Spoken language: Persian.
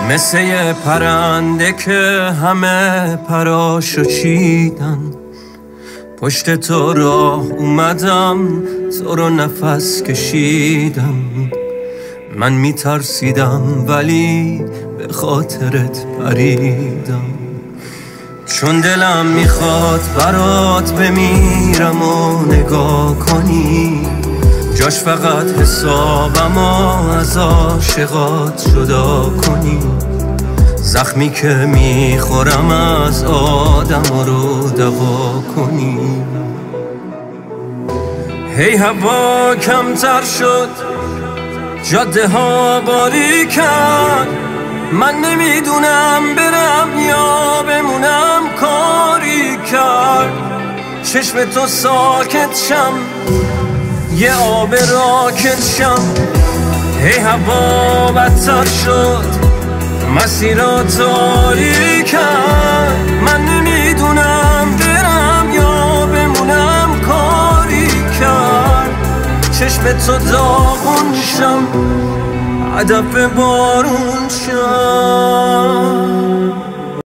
مثل یه پرنده که همه پراشو چیدن، پشت تو راه اومدم، تو رو نفس کشیدم. من میترسیدم ولی به خاطرت پریدم، چون دلم میخواد برات بمیرم و نگاه کنی، جاش فقط حسابم از عاشقات جدا کنی. زخمی که میخورم از آدم رو دوا کنی. هی هوا کمتر شد، جاده ها باریکن، من نمیدونم برم یا بمونم. کاری کرد چشم تو ساکت شم، یه آب راکت شم. هی هوا بدتر شد، مسیرها تاریکن، من نمیدونم برم یا بمونم. کاری کرد چشم تو داغون شم، هدف بارون شم.